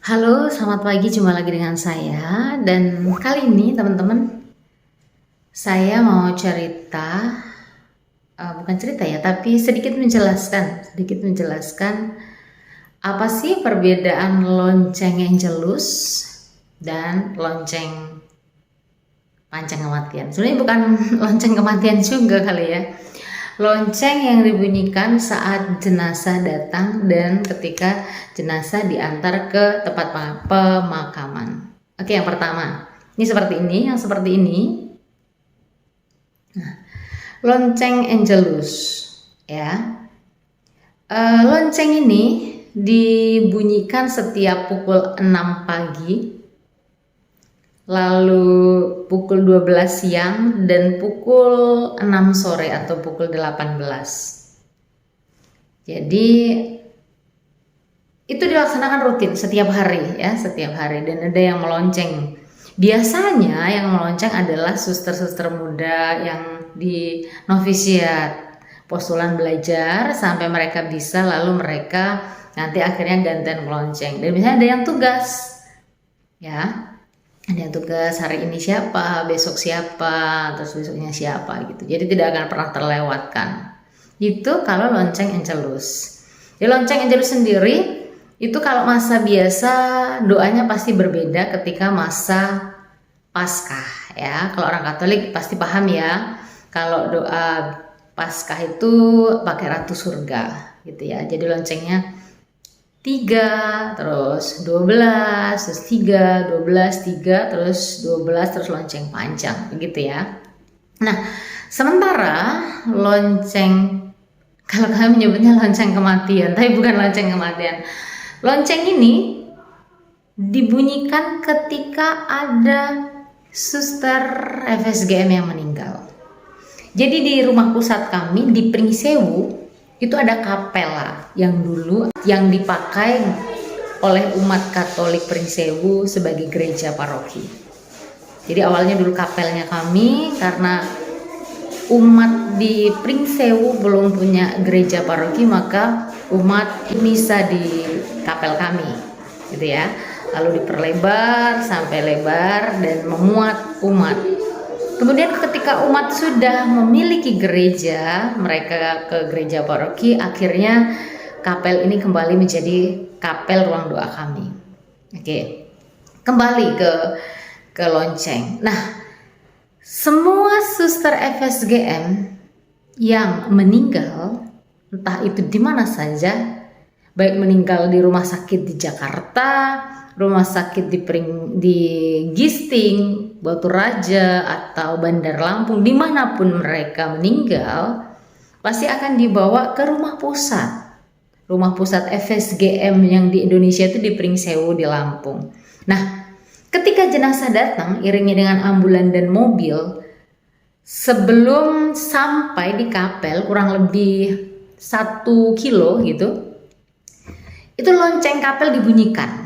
Halo, selamat pagi. Jumpa lagi dengan saya. Dan kali ini, teman-teman, saya mau cerita, bukan cerita ya, tapi sedikit menjelaskan apa sih perbedaan lonceng Angelus dan lonceng pancang kematian. Sebenarnya bukan lonceng kematian juga kali ya. Lonceng yang dibunyikan saat jenazah datang dan ketika jenazah diantar ke tempat pemakaman. Oke, yang pertama, ini seperti ini, yang seperti ini. Nah, lonceng Angelus, ya. Lonceng ini dibunyikan setiap pukul 6 pagi, lalu pukul 12 siang dan pukul 6 sore atau pukul 18. Jadi itu dilaksanakan rutin setiap hari ya, setiap hari, dan ada yang melonceng. Biasanya yang melonceng adalah suster-suster muda yang di novisiat, postulan belajar sampai mereka bisa, lalu mereka nanti akhirnya gantian melonceng. Dan misalnya ada yang tugas ya, ada yang tugas hari ini siapa, besok siapa, terus besoknya siapa gitu. Jadi tidak akan pernah terlewatkan. Itu kalau lonceng Angelus. Di lonceng Angelus sendiri itu kalau masa biasa doanya pasti berbeda ketika masa Paskah ya. Kalau orang Katolik pasti paham ya. Kalau doa Paskah itu pakai Ratu Surga gitu ya. Jadi loncengnya 3, terus 12, terus 3, 12, 3, terus 12, terus lonceng panjang, begitu ya. Nah, sementara lonceng, kalau kami menyebutnya lonceng kematian, tapi bukan lonceng kematian. Lonceng ini dibunyikan ketika ada suster FSGM yang meninggal. Jadi di rumah pusat kami di Pringsewu itu ada kapela yang dulu yang dipakai oleh umat Katolik Pringsewu sebagai gereja paroki. Jadi awalnya dulu kapelnya kami, karena umat di Pringsewu belum punya gereja paroki, maka umat misa di kapel kami gitu ya. Lalu diperlebar sampai lebar dan memuat umat. Kemudian ketika umat sudah memiliki gereja, mereka ke gereja paroki, akhirnya kapel ini kembali menjadi kapel ruang doa kami. Oke, kembali ke lonceng. Nah, semua suster FSGM yang meninggal, entah itu di mana saja, baik meninggal di rumah sakit di Jakarta, rumah sakit di Gisting, Batu Raja, atau Bandar Lampung, dimanapun mereka meninggal, pasti akan dibawa ke rumah pusat FSGM yang di Indonesia itu di Pringsewu di Lampung. Nah, ketika jenazah datang iringi dengan ambulan dan mobil, sebelum sampai di kapel kurang lebih 1 kilo gitu, itu lonceng kapel dibunyikan.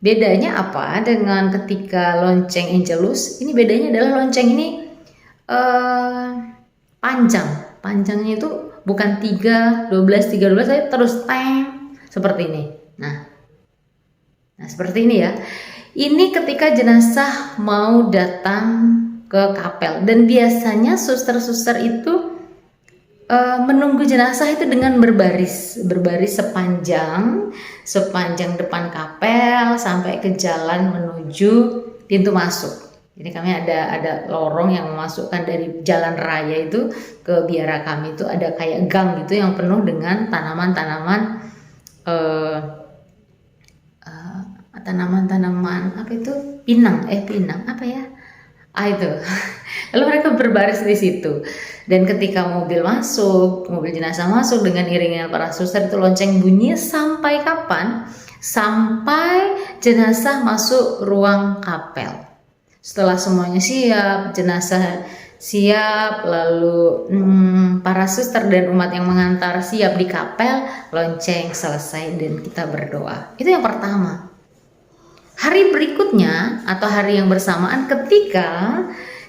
Bedanya apa dengan ketika lonceng Angelus? Ini bedanya adalah lonceng ini panjang. Panjangnya itu bukan 3, 12, 3, 12, tapi terus teng seperti ini. Nah, seperti ini ya. Ini ketika jenazah mau datang ke kapel, dan biasanya suster-suster itu menunggu jenazah itu dengan berbaris sepanjang depan kapel sampai ke jalan menuju pintu masuk. Jadi kami ada lorong yang memasukkan dari jalan raya itu ke biara kami, itu ada kayak gang gitu yang penuh dengan tanaman-tanaman apa itu, pinang apa ya, itu. Lalu mereka berbaris di situ, dan ketika mobil jenazah masuk dengan iringan para suster, itu lonceng bunyi sampai kapan? Sampai jenazah masuk ruang kapel. Setelah semuanya siap, jenazah siap, lalu para suster dan umat yang mengantar siap di kapel, lonceng selesai dan kita berdoa. Itu yang pertama. Hari berikutnya atau hari yang bersamaan ketika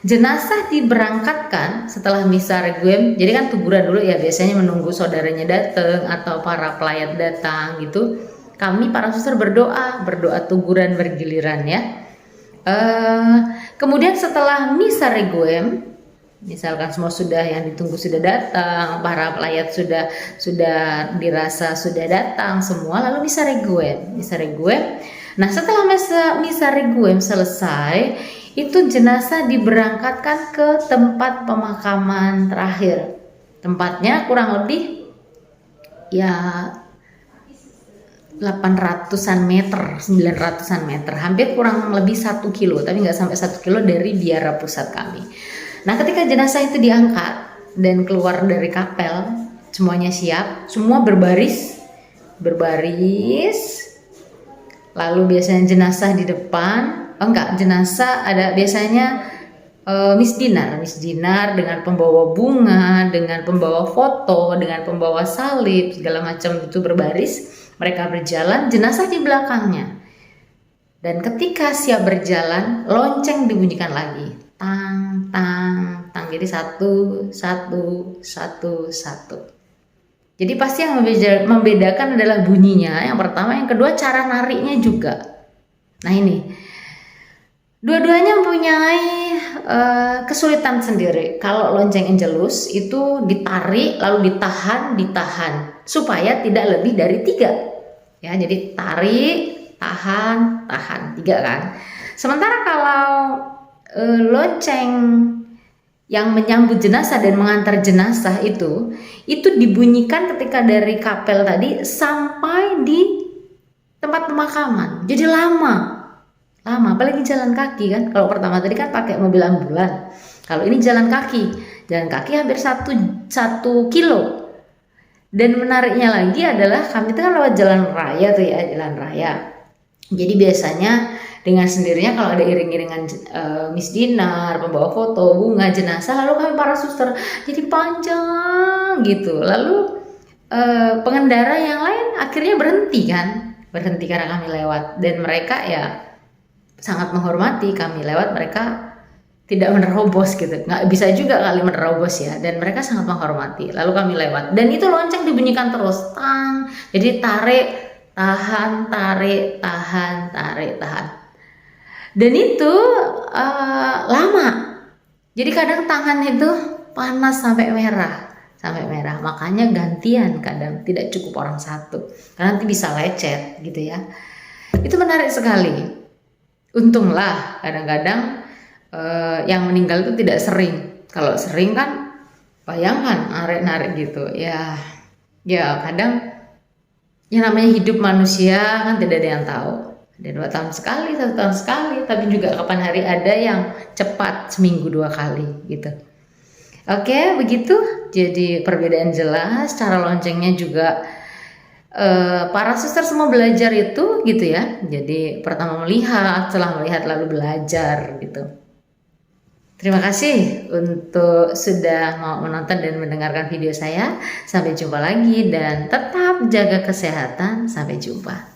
jenazah diberangkatkan setelah misa requiem, jadi kan kuburan dulu ya, biasanya menunggu saudaranya datang atau para pelayat datang gitu. kami para suster berdoa teguran bergiliran ya. Kemudian setelah misa requiem, misalkan semua sudah yang ditunggu sudah datang, para pelayat sudah dirasa sudah datang semua, lalu misa requiem. Nah, setelah misa requiem selesai, itu jenazah diberangkatkan ke tempat pemakaman terakhir. Tempatnya kurang lebih ya 800-an meter, 900-an meter, hampir kurang lebih 1 kilo, tapi nggak sampai 1 kilo dari biara pusat kami. Nah, ketika jenazah itu diangkat dan keluar dari kapel, semuanya siap, semua berbaris, lalu biasanya jenazah di depan, jenazah ada biasanya Miss Dinar dengan pembawa bunga, dengan pembawa foto, dengan pembawa salib, segala macam itu berbaris, mereka berjalan, jenazah di belakangnya. Dan ketika siap berjalan, lonceng dibunyikan lagi, tang tang tang, jadi satu. Jadi pasti yang membedakan adalah bunyinya, yang pertama, yang kedua cara nariknya juga. Nah ini, dua-duanya mempunyai kesulitan sendiri. Kalau lonceng Angelus itu ditarik lalu ditahan supaya tidak lebih dari 3. Ya, jadi tarik, tahan, 3 kan. Sementara kalau lonceng yang menyambut jenazah dan mengantar jenazah itu dibunyikan ketika dari kapel tadi sampai di tempat pemakaman. Jadi lama, apalagi jalan kaki kan. Kalau pertama tadi kan pakai mobil ambulan, kalau ini jalan kaki hampir 1 kilo. Dan menariknya lagi adalah kami itu kan lewat jalan raya. Jadi biasanya dengan sendirinya kalau ada iring-iringan Miss Dinar, pembawa foto, bunga, jenazah, lalu kami para suster jadi panjang gitu. Lalu pengendara yang lain akhirnya berhenti karena kami lewat, dan mereka ya sangat menghormati kami lewat, mereka tidak menerobos gitu, nggak bisa juga kali menerobos ya, dan mereka sangat menghormati. Lalu kami lewat dan itu lonceng dibunyikan terus, tang, jadi tarik, tahan, dan itu lama. Jadi kadang tangan itu panas sampai merah, makanya gantian, kadang tidak cukup orang satu karena nanti bisa lecet gitu ya. Itu menarik sekali. Untunglah kadang-kadang yang meninggal itu tidak sering. Kalau sering kan bayangkan narik gitu ya kadang yang namanya hidup manusia kan tidak ada yang tahu. Ada 2 tahun sekali, 1 tahun sekali, tapi juga kapan hari ada yang cepat seminggu 2 kali gitu. Oke, begitu. Jadi perbedaan jelas. Cara loncengnya juga para suster semua belajar itu gitu ya. Jadi pertama melihat, setelah melihat lalu belajar gitu. Terima kasih untuk sudah mau menonton dan mendengarkan video saya. Sampai jumpa lagi dan tetap jaga kesehatan. Sampai jumpa.